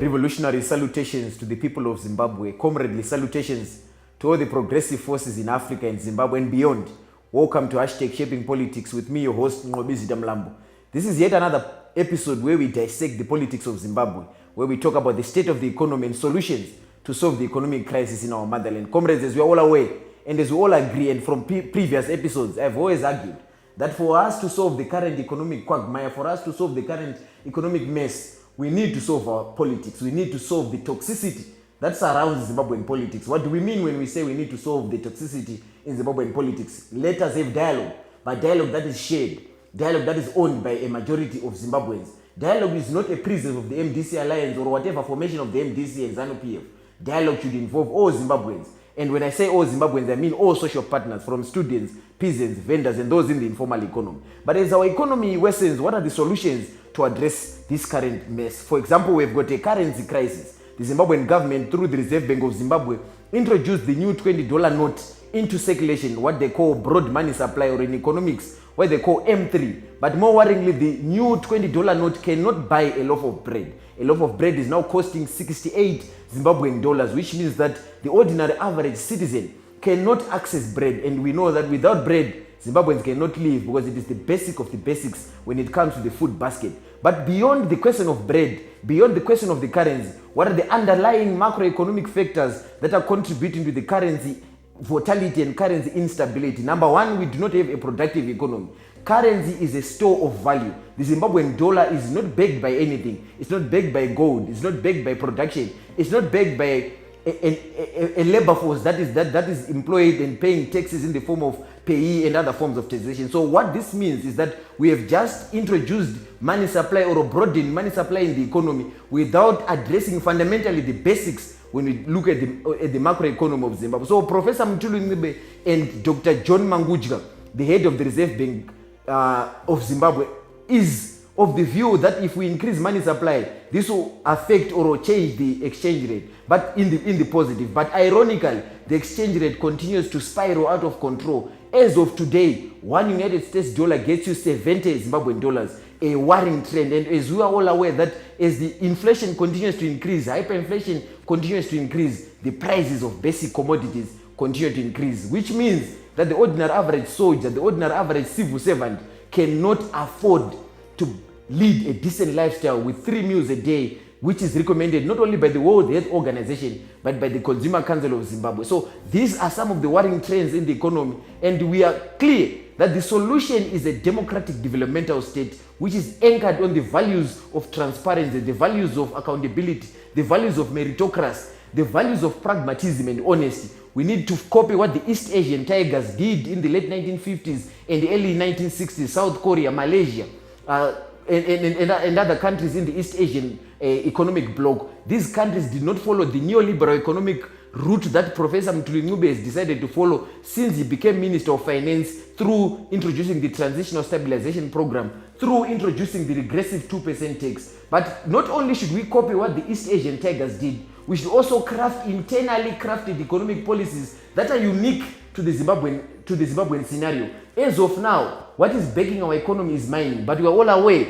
Revolutionary salutations to the people of Zimbabwe, comradely salutations to all the progressive forces in Africa and Zimbabwe and beyond. Welcome to #Shaping Politics with me, your host, Nqobizitha Mlambo. This is yet another episode where we dissect the politics of Zimbabwe, where we talk about the state of the economy and solutions to solve the economic crisis in our motherland. Comrades, as we are all aware, and as we all agree, and from previous episodes, I've always argued that for us to solve the current economic quagmire, for us to solve the current economic mess, we need to solve our politics. We need to solve the toxicity that surrounds Zimbabwean politics. What do we mean when we say we need to solve the toxicity in Zimbabwean politics? Let us have dialogue, but dialogue that is shared, dialogue that is owned by a majority of Zimbabweans. Dialogue is not a prison of the MDC alliance or whatever formation of the MDC and ZANU-PF. Dialogue should involve all Zimbabweans. And when I say all Zimbabweans, I mean all social partners, from students, peasants, vendors, and those in the informal economy. But as our economy worsens, what are the solutions to address this current mess? For example, we've got a currency crisis. The Zimbabwean government, through the Reserve Bank of Zimbabwe, introduced the new $20 note into circulation, what they call broad money supply, or in economics, what they call M3. But more worryingly, the new $20 note cannot buy a loaf of bread. A loaf of bread is now costing 68 Zimbabwean dollars, which means that the ordinary average citizen cannot access bread. And we know that without bread, Zimbabweans cannot live, because it is the basic of the basics when it comes to the food basket. But beyond the question of bread, beyond the question of the currency, what are the underlying macroeconomic factors that are contributing to the currency volatility and currency instability? Number one, we do not have a productive economy. Currency is a store of value. The Zimbabwean dollar is not backed by anything. It's not backed by gold. It's not backed by production. It's not backed by a labor force that is employed and paying taxes in the form of payee and other forms of taxation. So what this means is that we have just introduced money supply or broadened money supply in the economy without addressing fundamentally the basics when we look at the macroeconomy of Zimbabwe. So Professor Mtulu and Dr. John Mangudya, the head of the Reserve Bank of Zimbabwe, is of the view that if we increase money supply, this will affect or change the exchange rate, but in the positive. But ironically, the exchange rate continues to spiral out of control. As of today, one United States dollar gets you 70 Zimbabwean dollars, a worrying trend. And as we are all aware that as the inflation continues to increase, hyperinflation continues to increase, the prices of basic commodities continue to increase, which means that the ordinary average soldier, the ordinary average civil servant cannot afford to lead a decent lifestyle with 3 meals a day, which is recommended not only by the World Health Organization, but by the Consumer Council of Zimbabwe. So these are some of the worrying trends in the economy, and we are clear that the solution is a democratic developmental state which is anchored on the values of transparency, the values of accountability, the values of meritocracy, the values of pragmatism and honesty. We need to copy what the East Asian tigers did in the late 1950s and the early 1960s, South Korea, Malaysia, and other countries in the East Asian economic bloc. These countries did not follow the neoliberal economic route that Professor Mtulu has decided to follow since he became Minister of Finance, through introducing the Transitional Stabilization Program, through introducing the regressive 2% tax. But not only should we copy what the East Asian tigers did, we should also craft internally crafted economic policies that are unique to the Zimbabwean scenario. As of now, what is backing our economy is mining, but we are all aware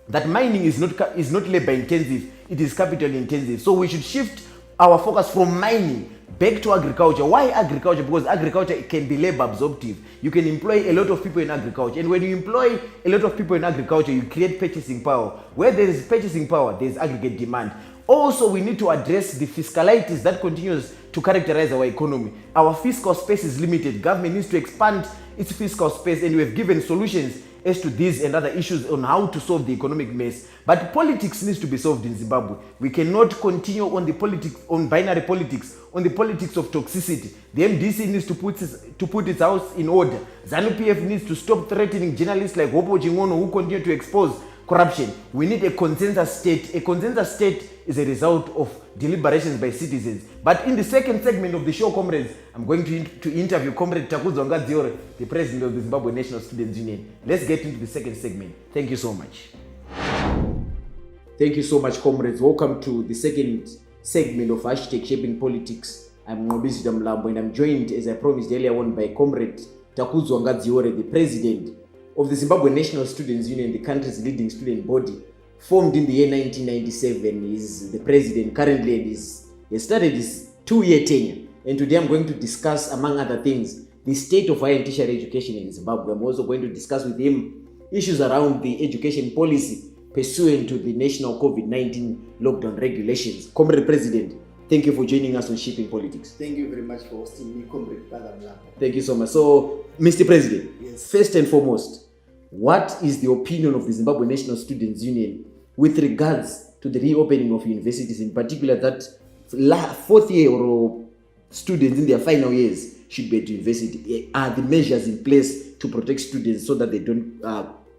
that mining is not labor intensive, it is capital intensive. So we should shift our focus from mining back to agriculture. Why agriculture? Because agriculture can be labor absorptive. You can employ a lot of people in agriculture, and when you employ a lot of people in agriculture, you create purchasing power. Where there is purchasing power, there is aggregate demand. Also, we need to address the fiscalities that continues to characterize our economy. Our fiscal space is limited. Government needs to expand its fiscal space, and we have given solutions as to these and other issues on how to solve the economic mess. But politics needs to be solved in Zimbabwe. We cannot continue on the politics, on binary politics, on the politics of toxicity. The MDC needs to put its house in order. ZANU-PF needs to stop threatening journalists like Hopo Chingono, who continue to expose corruption. We need a consensus state. A consensus state is a result of deliberations by citizens. But in the second segment of the show, comrades, I'm going to interview Comrade Takuzwa Ngadziore, the president of the Zimbabwe National Students Union. Let's get into the second segment. Thank you so much. Thank you so much, comrades. Welcome to the second segment of #Shaping Politics. I'm Nqobizitha Mlambo, and I'm joined, as I promised earlier on, by Comrade Takuzwa Ngadziore, the president of the Zimbabwe National Students Union, the country's leading student body. formed in the year 1997, is the president currently, and he started his 2-year tenure. And today I'm going to discuss, among other things, the state of higher and tertiary education in Zimbabwe. I'm also going to discuss with him issues around the education policy pursuant to the national COVID-19 lockdown regulations. Comrade President, thank you for joining us on Shaping Politics. Thank you very much for hosting me, Comrade Mlambo. Thank you so much. So, Mr. President, yes. First and foremost, what is the opinion of the Zimbabwe National Students Union with regards to the reopening of universities, in particular that fourth year or students in their final years should be at university? Are the measures in place to protect students so that they don't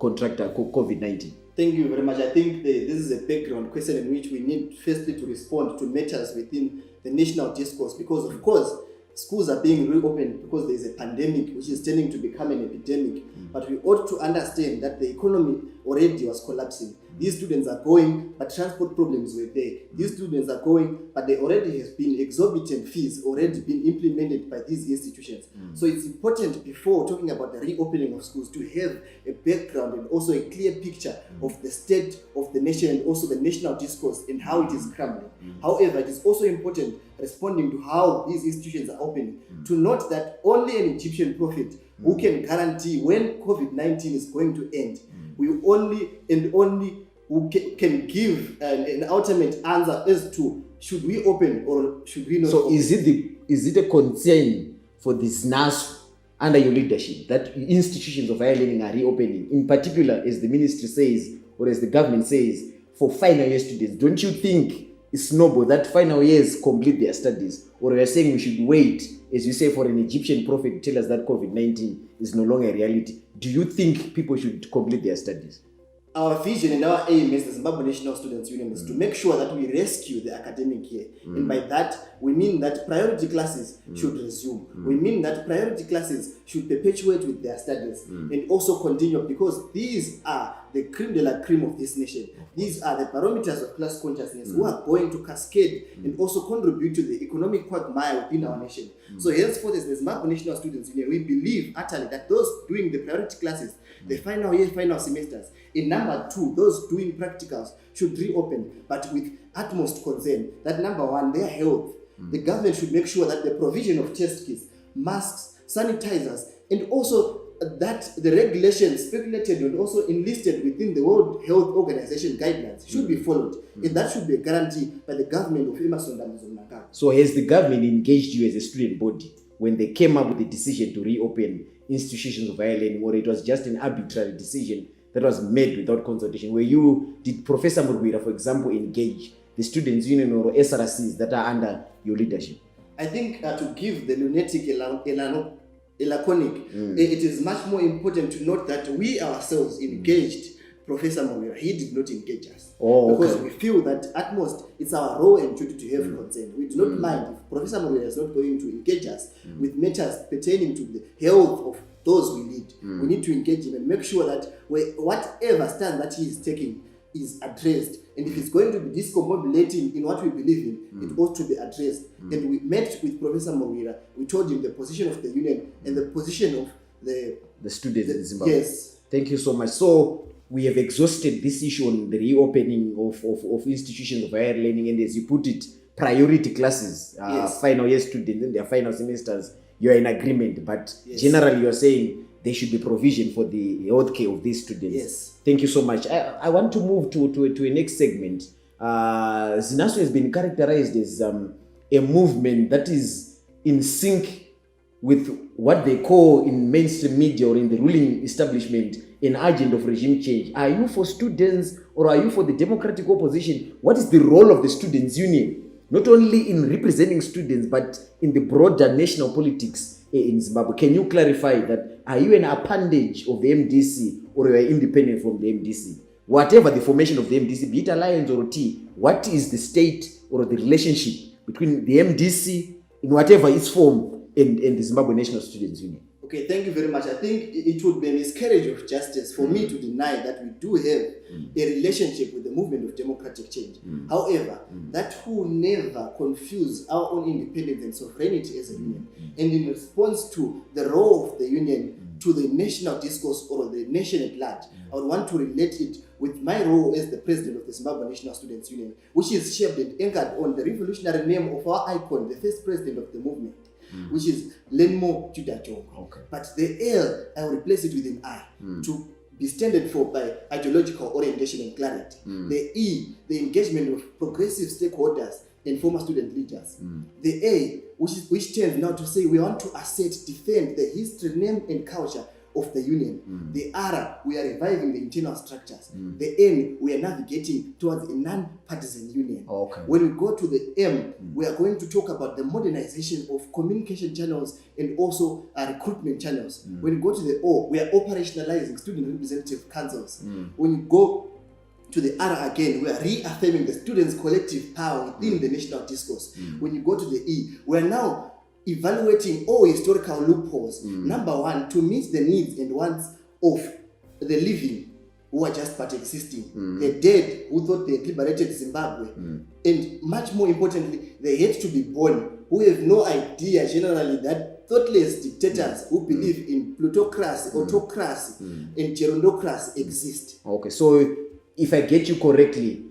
contract COVID-19? Thank you very much. I think this is a background question in which we need firstly to respond to matters within the national discourse, because of course schools are being reopened because there is a pandemic which is tending to become an epidemic. But we ought to understand that the economy already was collapsing. These students are going, but transport problems were there. These students are going, but there already has been exorbitant fees already been implemented by these institutions. So it's important, before talking about the reopening of schools, to have a background and also a clear picture of the state of the nation and also the national discourse and how it is crumbling. However, it is also important, responding to how these institutions are opening, to note that only an Egyptian prophet who can guarantee when COVID-19 is going to end, we only who can give an ultimate answer as to should we open or should we not. So open. is it a concern for this NASU under your leadership that institutions of higher learning are reopening, in particular, as the ministry says or as the government says, for final year students? Don't you think it's noble that final years complete their studies? Or we are saying we should wait, as you say, for an Egyptian prophet to tell us that COVID-19 is no longer a reality? Do you think people should complete their studies? Our vision and our aim as the Zimbabwe National Students Union is to make sure that we rescue the academic year. And by that, we mean that priority classes should resume. We mean that priority classes should perpetuate with their studies and also continue, because these are the creme de la creme of this nation. These are the parameters of class consciousness who are going to cascade and also contribute to the economic quagmire within our nation. So henceforth, as the Zimbabwe National Students Union, we believe utterly that those doing the priority classes, the final year, final semesters, in number two, those doing practicals should reopen, but with utmost concern that number one, their health. The government should make sure that the provision of test kits, masks, sanitizers, and also that the regulations speculated and also enlisted within the World Health Organization guidelines should be followed. And that should be a guarantee by the government of Emerson Mnangagwa. So has the government engaged you as a student body when they came up with the decision to reopen institutions of higher learning, or it was just an arbitrary decision that was made without consultation? Did Professor Murwira, for example, engage the Students' Union or SRCs that are under your leadership? I think to give the lunatic a laconic, it is much more important to note that we ourselves engaged Professor Murwira. He did not engage us. Because we feel that at most it's our role and duty to have concern. We do not mind if Professor Murwira is not going to engage us with matters pertaining to the health of those we lead. We need to engage him and make sure that whatever stand that he is taking is addressed. And if it's going to be discombobulating in what we believe in, it ought to be addressed. And we met with Professor Murwira. We told him the position of the union and the position of the students in Zimbabwe. Yes. Thank you so much. So we have exhausted this issue on the reopening of institutions of higher learning, and as you put it, priority classes, final year students in their final semesters. You are in agreement, but generally you are saying there should be provision for the healthcare of these students. Yes. Thank you so much. I want to move to a next segment. ZINASU has been characterized as a movement that is in sync with what they call in mainstream media or in the ruling establishment an agent of regime change. Are you for students or are you for the democratic opposition? What is the role of the Students' Union? Not only in representing students, but in the broader national politics in Zimbabwe. Can you clarify that? Are you an appendage of the MDC or you are independent from the MDC? Whatever the formation of the MDC, be it alliance or T, what is the state or the relationship between the MDC in whatever its form and the Zimbabwe National Students' Union? Okay, thank you very much. I think it would be a miscarriage of justice for me to deny that we do have a relationship with the movement of democratic change. However, that will never confuse our own independence and sovereignty as a union. And in response to the role of the union to the national discourse or the nation at large, I would want to relate it with my role as the president of the Zimbabwe National Students Union, which is shaped and anchored on the revolutionary name of our icon, the first president of the movement, which is Nqobizitha Mlambo. Okay. But the L, I will replace it with an I to be standard for by ideological orientation and clarity. The E, the engagement of progressive stakeholders and former student leaders. The A, which tends now to say we want to assert, defend the history, name, and culture of the union. The R, we are reviving the internal structures. The N, we are navigating towards a non-partisan union. Okay. When we go to the M, we are going to talk about the modernization of communication channels and also recruitment channels. When we go to the O, we are operationalizing student representative councils. When you go to the R again, we are reaffirming the students' collective power within the national discourse. When you go to the E, we are now evaluating all historical loopholes. Number one, to meet the needs and wants of the living who are just but existing, the dead who thought they had liberated Zimbabwe, and much more importantly, the yet to be born who have no idea generally that thoughtless dictators who believe in plutocracy, autocracy, and gerontocracy exist. Okay, so if I get you correctly,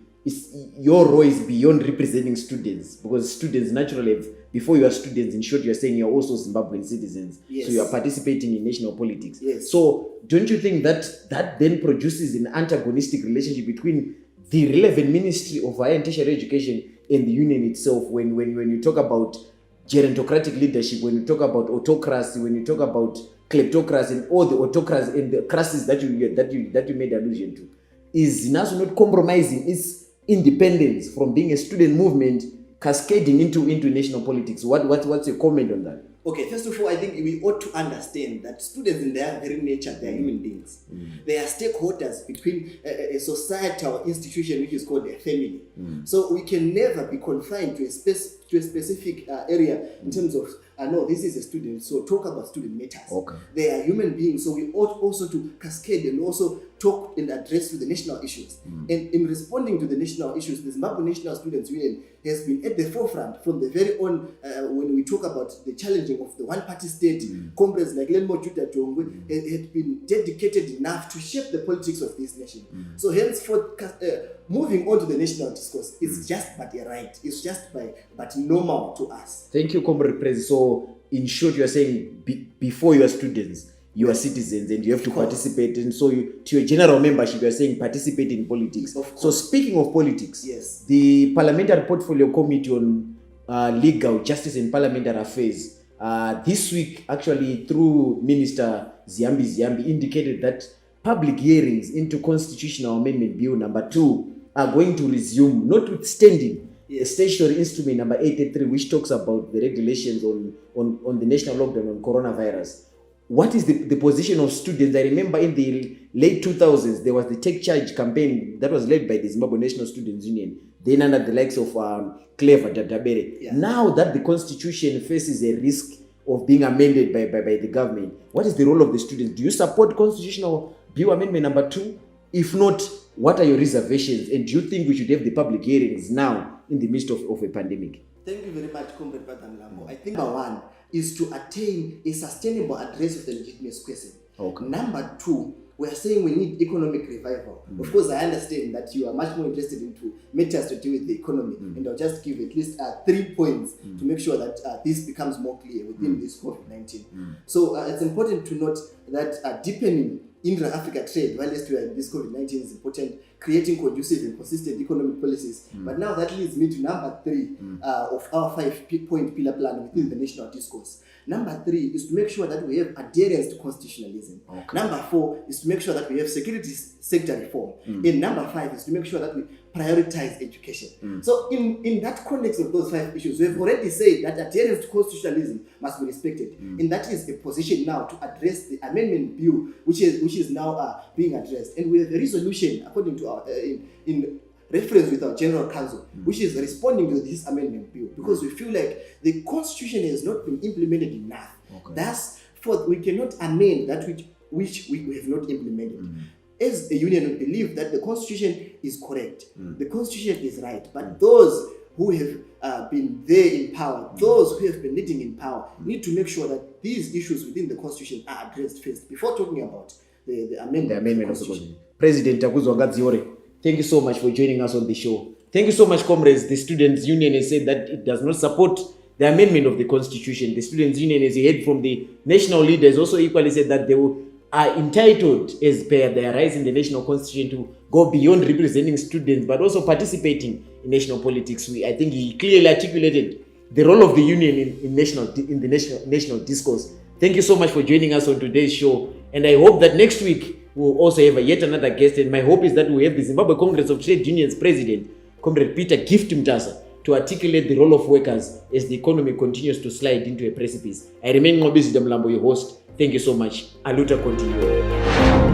your role is beyond representing students, because students naturally have, before you are students, in short, you are saying you are also Zimbabwean citizens. Yes. So you are participating in national politics. Yes. So don't you think that then produces an antagonistic relationship between the relevant Ministry of Higher and Tertiary Education and the union itself when you talk about gerontocratic leadership, when you talk about autocracy, when you talk about kleptocracy and all the autocracy and the crises that you made allusion to? Is NASU not compromising its independence from being a student movement cascading into national politics? What's your comment on that? Okay, first of all, I think we ought to understand that students in their very nature, they are human beings. They are stakeholders between a societal institution which is called a family. So we can never be confined to a specific area in terms of, no, this is a student, so talk about student matters. Okay. They are human beings, so we ought also to cascade and also talk and address to the national issues. And in responding to the national issues, the Zimbabwe National Students Union has been at the forefront from the very on when we talk about the challenging of the one-party state. Comrades like Nqobizitha Mlambo had been dedicated enough to shape the politics of this nation. So henceforth, moving on to the national discourse is just but a right. It's just but normal to us. Thank you, Comrade Prez. So in short, you are saying before you are students, you are citizens and you have to participate. And so to your general membership, you are saying participate in politics. So speaking of politics, yes, the Parliamentary Portfolio Committee on Legal Justice and Parliamentary Affairs this week, actually through Minister Ziyambi, indicated that public hearings into Constitutional Amendment Bill number 2 are going to resume, notwithstanding a statutory instrument number 83, which talks about the regulations on the national lockdown on coronavirus. What is the position of students? I remember in the late 2000s, there was the Take Charge campaign that was led by the Zimbabwe National Students Union, then under the likes of Clever Dabere. Yeah. Now that the constitution faces a risk of being amended by the government, what is the role of the students? Do you support Constitutional Bill Amendment number 2? If not, what are your reservations? And do you think we should have the public hearings now in the midst of a pandemic? Thank you very much, Comrade Mlambo. I think number one is to attain a sustainable address of the legitimate question. Okay. Number 2, we are saying we need economic revival. Of course, I understand that you are much more interested into matters to do with the economy, and I'll just give at least 3 points to make sure that this becomes more clear within this COVID-19. So it's important to note that deepening intra-Africa trade, while we are in this COVID-19, is important. Creating conducive and consistent economic policies. But now that leads me to number 3 of our 5-point pillar plan within the national discourse. Number 3 is to make sure that we have adherence to constitutionalism. Okay. Number 4 is to make sure that we have security sector reform. And number 5 is to make sure that we prioritize education. So in that context of those 5 issues, we have already said that adherence to constitutionalism must be respected. And that is a position now to address the amendment bill, which is now being addressed. And we have a resolution according to our in reference with our general counsel, which is responding to this amendment bill, because we feel like the constitution has not been implemented enough. Okay. Thus, we cannot amend that which we have not implemented. As a union, we believe that the constitution is correct, the constitution is right, but those who have been there in power, those who have been leading in power, need to make sure that these issues within the Constitution are addressed first before talking about the amendment of the Constitution. President Takuzwa Ngadziore, thank you so much for joining us on the show. Thank you so much, comrades. The Students' Union has said that it does not support the amendment of the Constitution. The Students' Union, as you heard from the national leaders, also equally said that they are entitled, as per their rights in the national constitution, to go beyond representing students, but also participating in national politics. I think he clearly articulated the role of the union in the national discourse. Thank you so much for joining us on today's show, and I hope that next week we'll also have yet another guest. And my hope is that we have the Zimbabwe Congress of Trade Unions President, Comrade Peter Gift Mtasa, to articulate the role of workers as the economy continues to slide into a precipice. I remain Nqobizitha Mlambo, your host. Thank you so much. Aluta continue.